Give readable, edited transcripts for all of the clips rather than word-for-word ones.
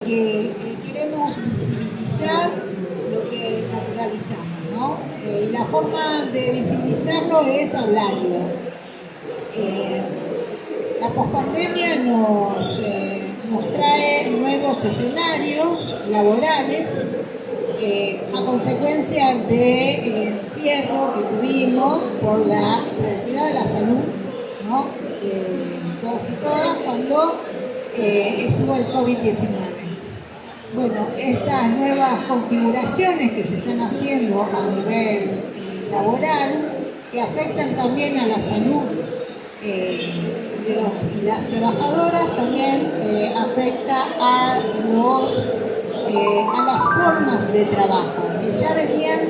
queremos visibilizar lo que naturalizamos, ¿no? Y la forma de visibilizarlo es hablando. La pospandemia nos trae nuevos escenarios laborales a consecuencia del encierro que tuvimos por la cuidado de la salud, ¿no? Todos y todas cuando estuvo el COVID-19. Bueno, estas nuevas configuraciones que se están haciendo a nivel laboral, que afectan también a la salud de los y las trabajadoras, también afecta a las formas de trabajo, que ya venían,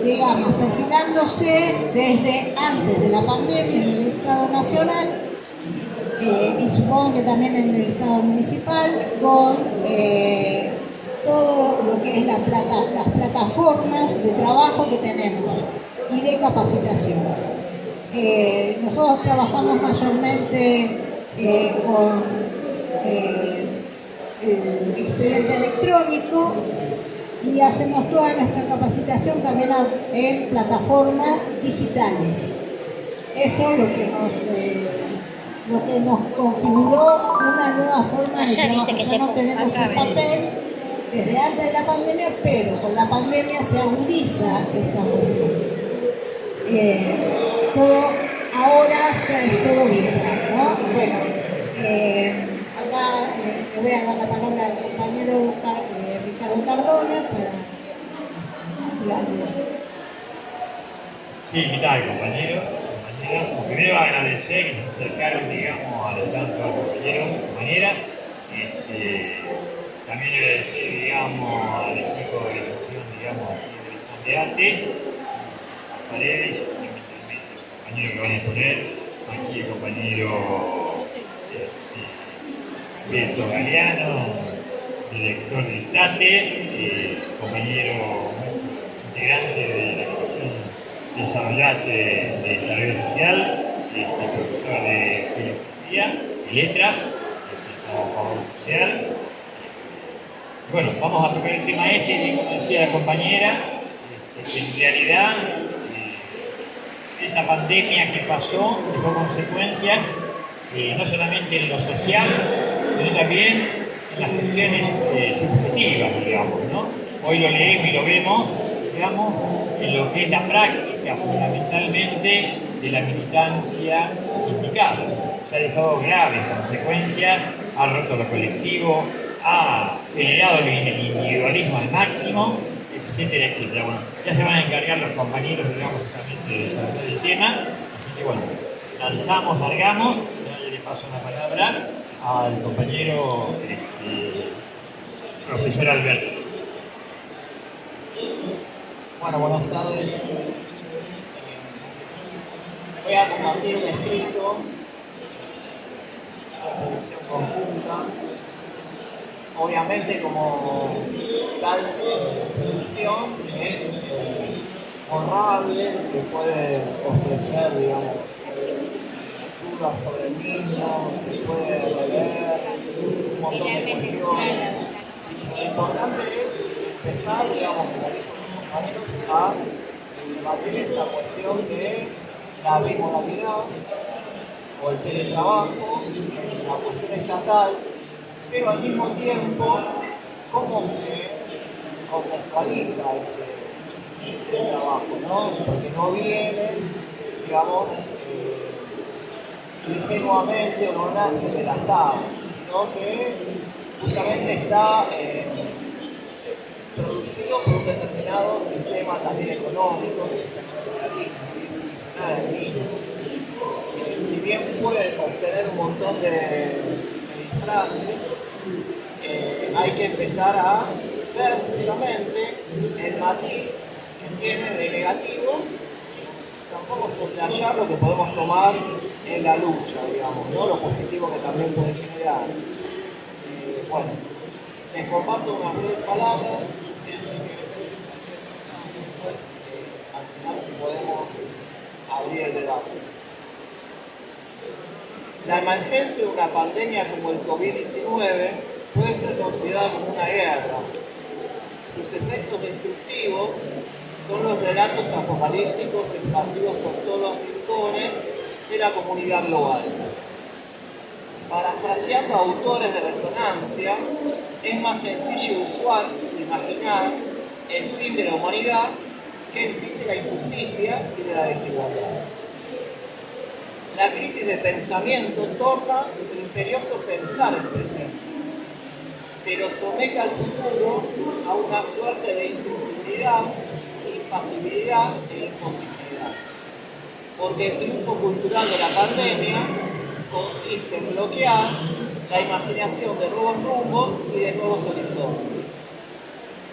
digamos, perfilándose desde antes de la pandemia en el Estado Nacional, y supongo que también en el Estado Municipal, con todo lo que es las plataformas de trabajo que tenemos y de capacitación. Nosotros trabajamos mayormente con el expediente electrónico y hacemos toda nuestra capacitación también en plataformas digitales. Eso es lo que nos configuró una nueva forma de trabajo. Ya no tenemos el papel desde antes de la pandemia, pero con la pandemia se agudiza esta cuestión. Todo ahora ya es todo bien, ¿no? Bueno, acá le voy a dar la palabra al compañero Ricardo Cardona para hablarles. Sí, ¿qué tal, compañeros? Primero agradecer que se acercaron, digamos, a los tantos compañeros y compañeras. También agradecer, digamos, al equipo de organización, digamos, aquí de arte, a Paredes, y el compañero que van a exponer, aquí el compañero Beto Galeano, director del TATE, compañero integrante de la Comisión de Desarrollo Social, profesor de Filosofía y Letras, trabajador social. Bueno, vamos a tocar el tema que como decía la compañera, que en realidad esta pandemia que pasó dejó consecuencias no solamente en lo social, sino también en las cuestiones subjetivas, digamos, ¿no? Hoy lo leemos y lo vemos, digamos, en lo que es la práctica fundamentalmente de la militancia sindical. Se ha dejado graves consecuencias, ha roto lo colectivo, ha generado el individualismo al máximo, etcétera, etcétera. Bueno, ya se van a encargar los compañeros, digamos, justamente de desarrollar el tema, así que bueno, largamos, ya le paso la palabra al compañero profesor Alberto. Bueno, buenas tardes. Voy a compartir un escrito, una producción conjunta. Obviamente, como tal producción es honrable, se puede ofrecer, digamos, lecturas sobre el niño, se puede leer un montón de cuestiones. Lo importante es empezar, digamos, como dijo a debatir esta cuestión de la bimodalidad o el teletrabajo, la cuestión estatal, pero al mismo tiempo cómo se contextualiza ese trabajo, ¿no? Porque no viene, digamos, ingenuamente o no nace del azar, sino que justamente está producido por un determinado sistema también económico, que es el capitalismo institucional. Si bien puede obtener un montón de disfraces, hay que empezar a ver justamente el matiz que tiene de negativo, tampoco soslayar lo que podemos tomar en la lucha, digamos, ¿no? Lo positivo que también puede generar. Bueno, les comparto unas breves palabras. Después, al final podemos abrir el debate. La emergencia de una pandemia como el COVID-19 puede ser considerada como una guerra. Sus efectos destructivos son los relatos apocalípticos esparcidos por todos los rincones de la comunidad global. Parafraseando a autores de resonancia, es más sencillo y usual imaginar el fin de la humanidad que el fin de la injusticia y de la desigualdad. La crisis de pensamiento torna imperioso pensar el presente, pero somete al futuro a una suerte de insensibilidad, impasibilidad e imposibilidad. Porque el triunfo cultural de la pandemia consiste en bloquear la imaginación de nuevos rumbos y de nuevos horizontes.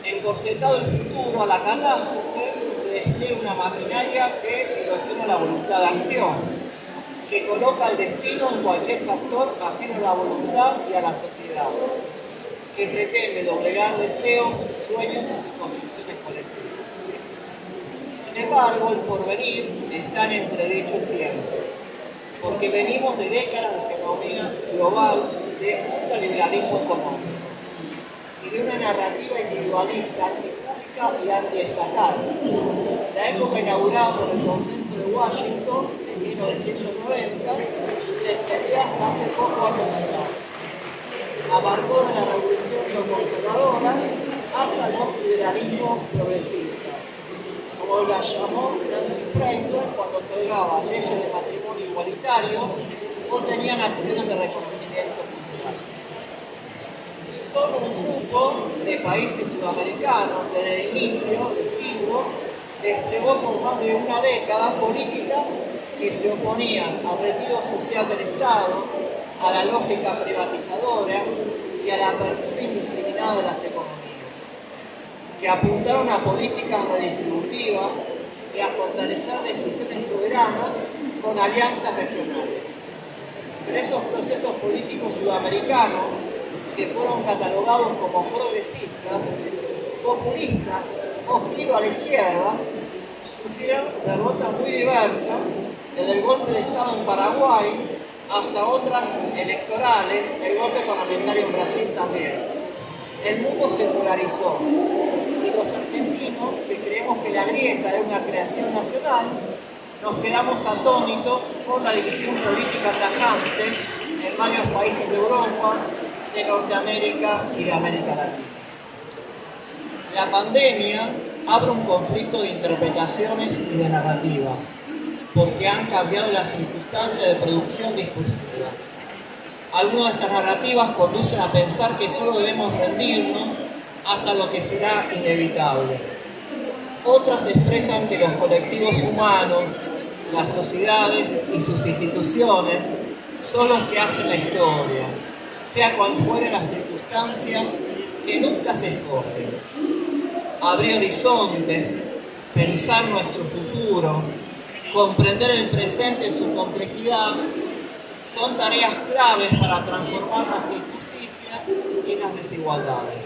Encorsetado el futuro a la catástrofe, se despliega una maquinaria que erosiona la voluntad de acción, que coloca el destino en cualquier factor ajeno a la voluntad y a la sociedad, que pretende doblegar deseos, sueños y construcciones colectivas. Sin embargo, el porvenir está en entredicho siempre, porque venimos de décadas de hegemonía global de ultraliberalismo económico y de una narrativa individualista, antipública y antiestatal. La época inaugurada por el Consenso de Washington en 1990 se extendió hasta hace pocos años atrás. Abarcó de la revolución conservadora hasta los liberalismos progresistas, como la llamó Nancy Fraser cuando otorgaba leyes de matrimonio igualitario o tenían acciones de reconocimiento cultural. Solo un grupo de países sudamericanos desde el inicio del siglo desplegó por más de una década políticas que se oponían al retiro social del Estado, a la lógica privatizadora y a la apertura indiscriminada de las economías, que apuntaron a políticas redistributivas y a fortalecer decisiones soberanas con alianzas regionales. Pero esos procesos políticos sudamericanos, que fueron catalogados como progresistas, populistas o giro a la izquierda, sufrieron derrotas muy diversas, desde el golpe de Estado en Paraguay hasta otras electorales, el golpe parlamentario en Brasil también. El mundo se polarizó y los argentinos, que creemos que la grieta es una creación nacional, nos quedamos atónitos por la división política tajante en varios países de Europa, de Norteamérica y de América Latina. La pandemia abre un conflicto de interpretaciones y de narrativas, porque han cambiado las circunstancias de producción discursiva. Algunas de estas narrativas conducen a pensar que solo debemos rendirnos hasta lo que será inevitable. Otras expresan que los colectivos humanos, las sociedades y sus instituciones son los que hacen la historia, sea cual fueren las circunstancias que nunca se escogen. Abrir horizontes, pensar nuestro futuro, comprender el presente en su complejidad, son tareas claves para transformar las injusticias y las desigualdades.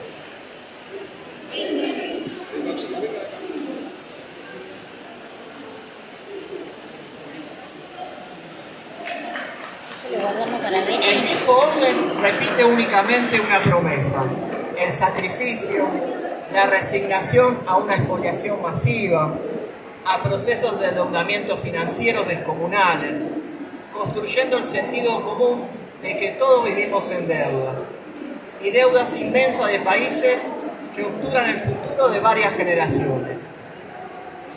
El viejo orden repite únicamente una promesa: el sacrificio, la resignación a una expoliación masiva, a procesos de endeudamiento financiero descomunales, construyendo el sentido común de que todos vivimos en deuda, y deudas inmensas de países que obturan el futuro de varias generaciones.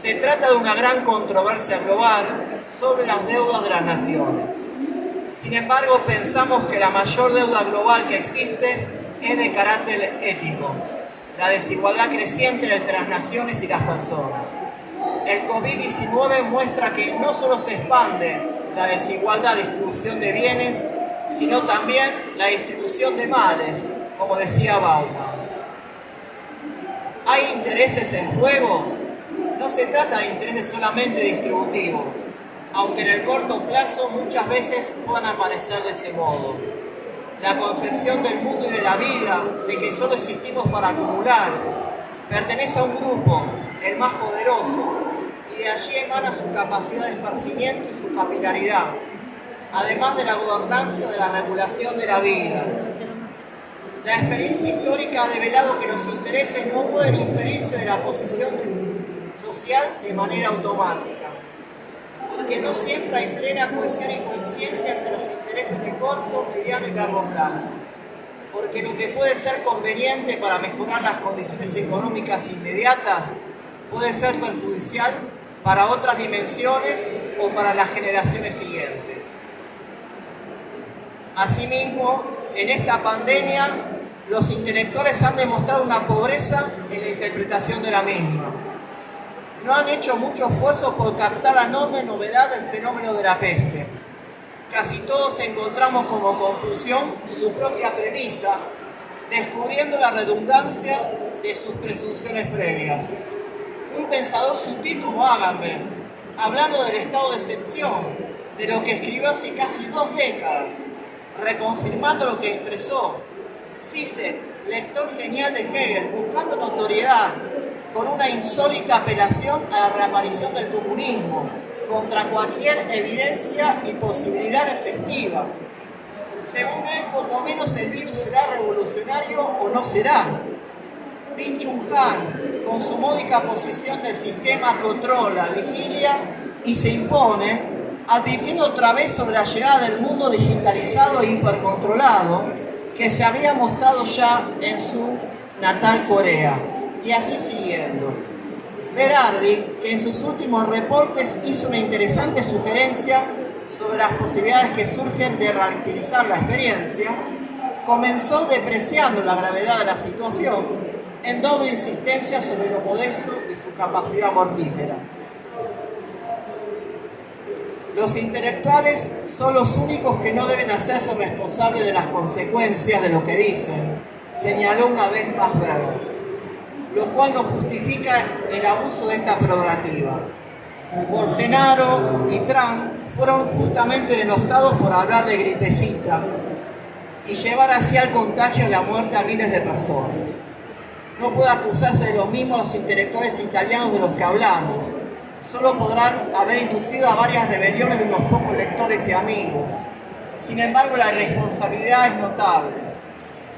Se trata de una gran controversia global sobre las deudas de las naciones. Sin embargo, pensamos que la mayor deuda global que existe es de carácter ético, la desigualdad creciente entre las naciones y las personas. El COVID-19 muestra que no solo se expande la desigualdad de distribución de bienes, sino también la distribución de males, como decía Bauman. ¿Hay intereses en juego? No se trata de intereses solamente distributivos, aunque en el corto plazo muchas veces puedan aparecer de ese modo. La concepción del mundo y de la vida, de que solo existimos para acumular, pertenece a un grupo, el más poderoso, y de allí emana su capacidad de esparcimiento y su capilaridad. además de la gobernanza de la regulación de la vida. La experiencia histórica ha develado que los intereses no pueden inferirse de la posición social de manera automática, porque no siempre hay plena cohesión y coincidencia entre los intereses de corto, mediano y largo plazo, porque lo que puede ser conveniente para mejorar las condiciones económicas inmediatas puede ser perjudicial para otras dimensiones o para las generaciones siguientes. Asimismo, en esta pandemia, los intelectuales han demostrado una pobreza en la interpretación de la misma. No han hecho mucho esfuerzo por captar la enorme novedad del fenómeno de la peste. Casi todos encontramos como conclusión su propia premisa, descubriendo la redundancia de sus presunciones previas. Un pensador sutil como Agamben, hablando del estado de excepción, de lo que escribió hace casi 2 décadas, reconfirmando lo que expresó. Zizek, lector genial de Hegel, buscando notoriedad, con una insólita apelación a la reaparición del comunismo, contra cualquier evidencia y posibilidad efectivas. Según él, poco menos el virus será revolucionario o no será. Byung-Chul Han, con su módica posición del sistema, controla, vigilia y se impone, advirtiendo otra vez sobre la llegada del mundo digitalizado e hipercontrolado que se había mostrado ya en su natal Corea. Y así siguiendo. Berardi, que en sus últimos reportes hizo una interesante sugerencia sobre las posibilidades que surgen de relativizar la experiencia, comenzó depreciando la gravedad de la situación en doble insistencia sobre lo modesto de su capacidad mortífera. Los intelectuales son los únicos que no deben hacerse responsables de las consecuencias de lo que dicen, señaló una vez más Berger, lo cual no justifica el abuso de esta prerrogativa. Bolsonaro y Trump fueron justamente denostados por hablar de gripecita y llevar así al contagio y la muerte a miles de personas. No puede acusarse de lo mismo a los intelectuales italianos de los que hablamos. Solo podrán haber inducido a varias rebeliones de unos pocos lectores y amigos. Sin embargo, la responsabilidad es notable.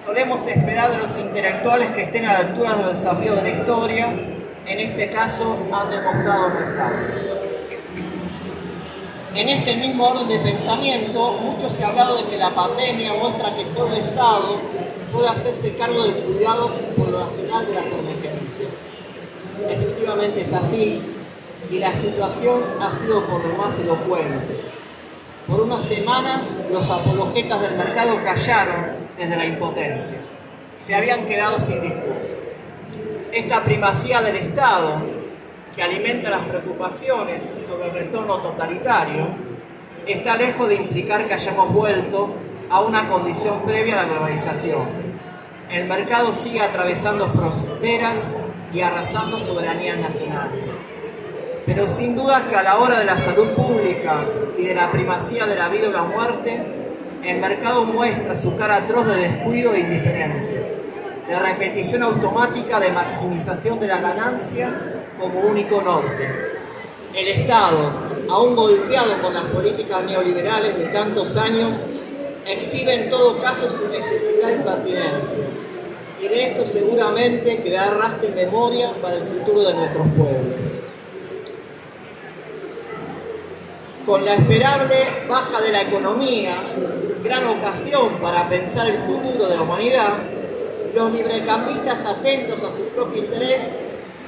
Solemos esperar de los intelectuales que estén a la altura de los desafíos de la historia. En este caso, han demostrado no estar. En este mismo orden de pensamiento, mucho se ha hablado de que la pandemia muestra que solo el Estado puede hacerse cargo del cuidado poblacional de las emergencias. Efectivamente es así, y la situación ha sido por lo más elocuente. Por unas semanas, los apologetas del mercado callaron desde la impotencia. Se habían quedado sin discurso. Esta primacía del Estado, que alimenta las preocupaciones sobre el retorno totalitario, está lejos de implicar que hayamos vuelto a una condición previa a la globalización. El mercado sigue atravesando fronteras y arrasando soberanías nacionales. Pero sin duda que a la hora de la salud pública y de la primacía de la vida o la muerte, el mercado muestra su cara atroz de descuido e indiferencia, de repetición automática de maximización de la ganancia como único norte. El Estado, aún golpeado con las políticas neoliberales de tantos años, exhibe en todo caso su necesidad y pertinencia, y de esto seguramente quedará rastro en memoria para el futuro de nuestros pueblos. Con la esperable baja de la economía, gran ocasión para pensar el futuro de la humanidad, los librecambistas atentos a su propio interés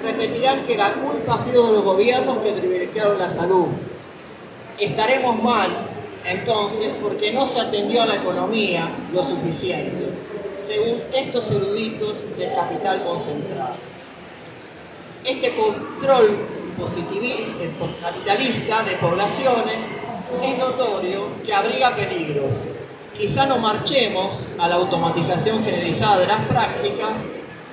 repetirán que la culpa ha sido de los gobiernos que privilegiaron la salud. Estaremos mal, entonces, porque no se atendió a la economía lo suficiente, según estos eruditos del capital concentrado. Este control capitalista de poblaciones es notorio que abriga peligros. Quizá no marchemos a la automatización generalizada de las prácticas,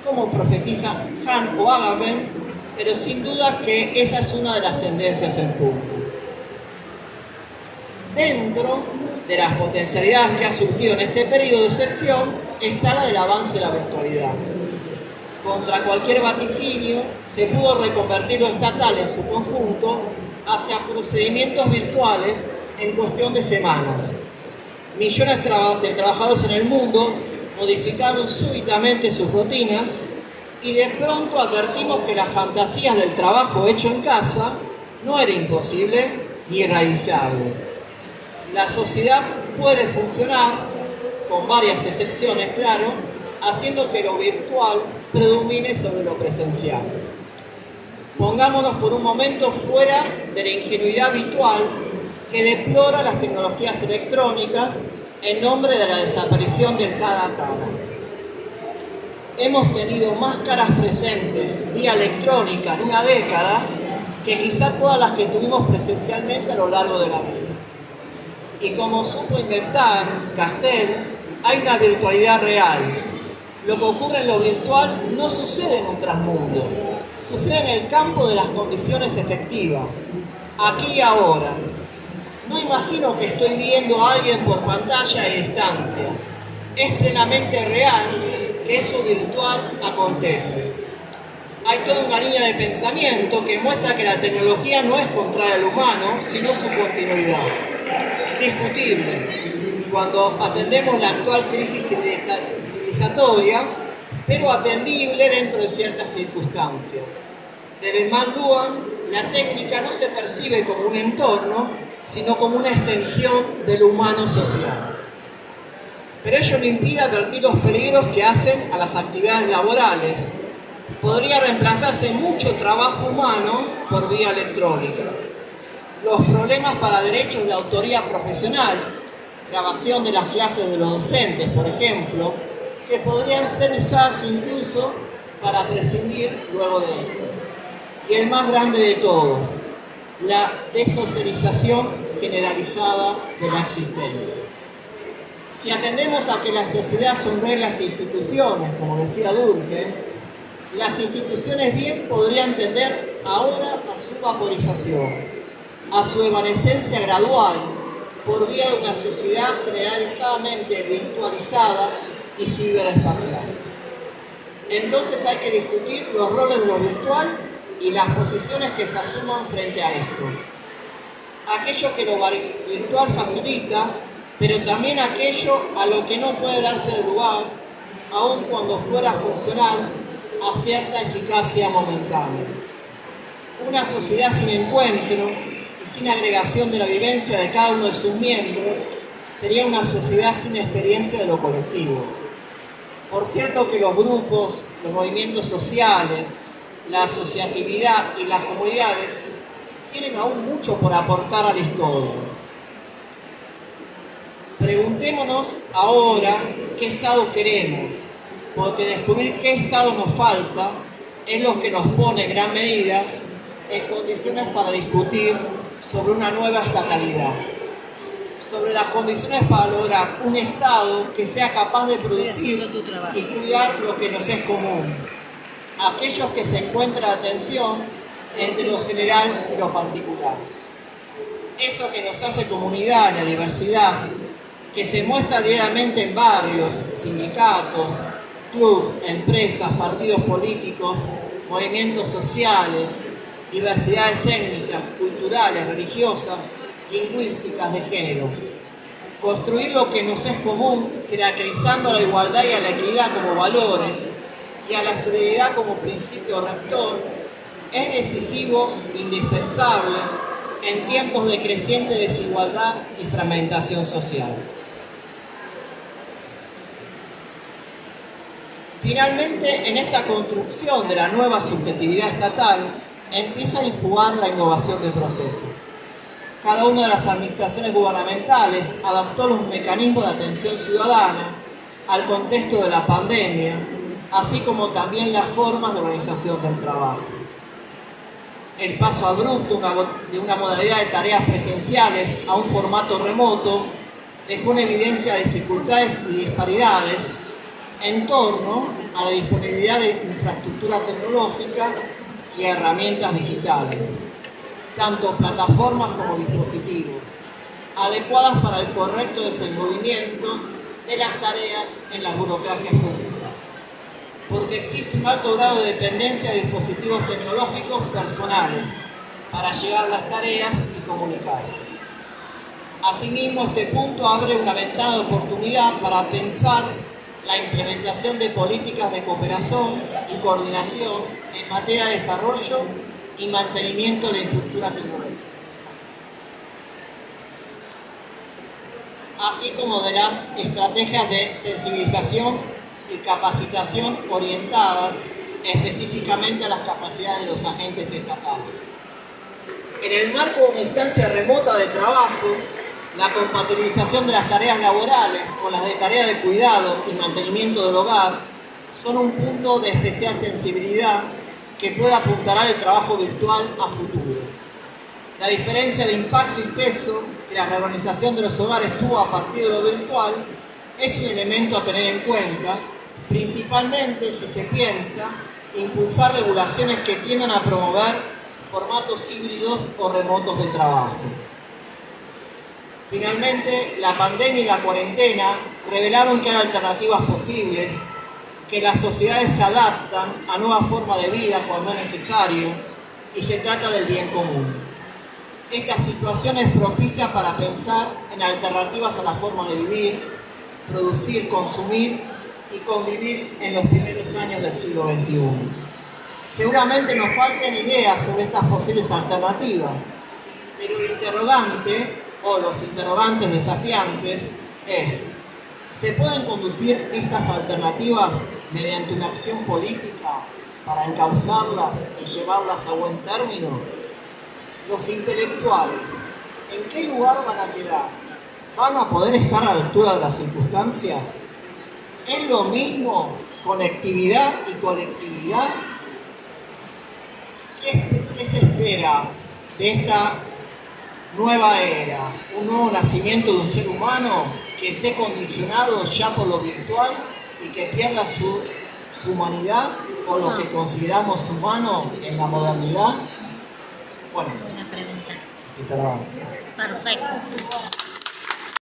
como profetiza Han o Agamben, pero sin duda que esa es una de las tendencias en curso. Dentro de las potencialidades que ha surgido en este periodo de excepción está la del avance de la virtualidad. Contra cualquier vaticinio, se pudo reconvertir lo estatal en su conjunto hacia procedimientos virtuales en cuestión de semanas. Millones de trabajadores en el mundo modificaron súbitamente sus rutinas y de pronto advertimos que las fantasías del trabajo hecho en casa no era imposible ni irrealizable. La sociedad puede funcionar, con varias excepciones, claro, haciendo que lo virtual predomine sobre lo presencial. Pongámonos por un momento fuera de la ingenuidad habitual que deplora las tecnologías electrónicas en nombre de la desaparición del cara a cara. Hemos tenido más caras presentes vía electrónica en una década que quizá todas las que tuvimos presencialmente a lo largo de la vida. Y como supo inventar Castell, hay una virtualidad real. Lo que ocurre en lo virtual no sucede en un transmundo, sucede en el campo de las condiciones efectivas, aquí y ahora. No imagino que estoy viendo a alguien por pantalla a distancia. Es plenamente real que eso virtual acontece. Hay toda una línea de pensamiento que muestra que la tecnología no es contraria al humano, sino su continuidad. Discutible cuando atendemos la actual crisis civilizatoria, pero atendible dentro de ciertas circunstancias. De Bellman Luan, la técnica no se percibe como un entorno, sino como una extensión del humano social. Pero ello no impide advertir los peligros que hacen a las actividades laborales. Podría reemplazarse mucho trabajo humano por vía electrónica. Los problemas para derechos de autoría profesional, grabación de las clases de los docentes, por ejemplo, que podrían ser usadas incluso para prescindir luego de esto. Y el más grande de todos, la desocialización generalizada de la existencia. Si atendemos a que la sociedad son reglas e instituciones, como decía Durkheim, las instituciones bien podrían tender ahora a su vaporización, a su evanescencia gradual, por vía de una sociedad generalizadamente virtualizada y ciberespacial. Entonces hay que discutir los roles de lo virtual y las posiciones que se asuman frente a esto. Aquello que lo virtual facilita, pero también aquello a lo que no puede darse lugar, aun cuando fuera funcional, a cierta eficacia momentánea. Una sociedad sin encuentro y sin agregación de la vivencia de cada uno de sus miembros sería una sociedad sin experiencia de lo colectivo. Por cierto que los grupos, los movimientos sociales, la asociatividad y las comunidades tienen aún mucho por aportar a la historia. Preguntémonos ahora qué Estado queremos, porque descubrir qué Estado nos falta es lo que nos pone en gran medida en condiciones para discutir sobre una nueva estatalidad, sobre las condiciones para lograr un Estado que sea capaz de producir y cuidar lo que nos es común, aquellos que se encuentra la tensión entre lo general y lo particular. Eso que nos hace comunidad en la diversidad, que se muestra diariamente en barrios, sindicatos, clubes, empresas, partidos políticos, movimientos sociales, diversidades étnicas, culturales, religiosas, lingüísticas, de género. Construir lo que nos es común, caracterizando a la igualdad y a la equidad como valores y a la solidaridad como principio rector, es decisivo, indispensable, en tiempos de creciente desigualdad y fragmentación social. Finalmente, en esta construcción de la nueva subjetividad estatal, empieza a incubar la innovación de procesos. Cada una de las administraciones gubernamentales adaptó los mecanismos de atención ciudadana al contexto de la pandemia, así como también las formas de organización del trabajo. El paso abrupto de una modalidad de tareas presenciales a un formato remoto dejó en evidencia dificultades y disparidades en torno a la disponibilidad de infraestructura tecnológica y herramientas digitales, tanto plataformas como dispositivos, adecuadas para el correcto desenvolvimiento de las tareas en las burocracias públicas, porque existe un alto grado de dependencia de dispositivos tecnológicos personales para llevar las tareas y comunicarse. Asimismo, este punto abre una ventana de oportunidad para pensar la implementación de políticas de cooperación y coordinación en materia de desarrollo y mantenimiento de la infraestructura tecnológica, así como de las estrategias de sensibilización y capacitación orientadas específicamente a las capacidades de los agentes estatales. En el marco de una instancia remota de trabajo, la compatibilización de las tareas laborales con las de tareas de cuidado y mantenimiento del hogar son un punto de especial sensibilidad que puede apuntalar el trabajo virtual a futuro. La diferencia de impacto y peso que la reorganización de los hogares tuvo a partir de lo virtual es un elemento a tener en cuenta, principalmente si se piensa impulsar regulaciones que tiendan a promover formatos híbridos o remotos de trabajo. Finalmente, la pandemia y la cuarentena revelaron que hay alternativas posibles, que las sociedades se adaptan a nuevas formas de vida cuando es necesario y se trata del bien común. Esta situación es propicia para pensar en alternativas a la forma de vivir, producir, consumir y convivir en los primeros años del siglo XXI. Seguramente nos faltan ideas sobre estas posibles alternativas, pero el interrogante o los interrogantes desafiantes es: ¿se pueden conducir estas alternativas mediante una acción política para encauzarlas y llevarlas a buen término? Los intelectuales, ¿en qué lugar van a quedar? ¿Van a poder estar a la altura de las circunstancias? ¿Es lo mismo conectividad y colectividad? ¿Qué se espera de esta nueva era? ¿Un nuevo nacimiento de un ser humano que esté condicionado ya por lo virtual y que pierda su humanidad o lo que consideramos humano en la modernidad? Bueno, Buena pregunta. sí, pero vamos. Perfecto.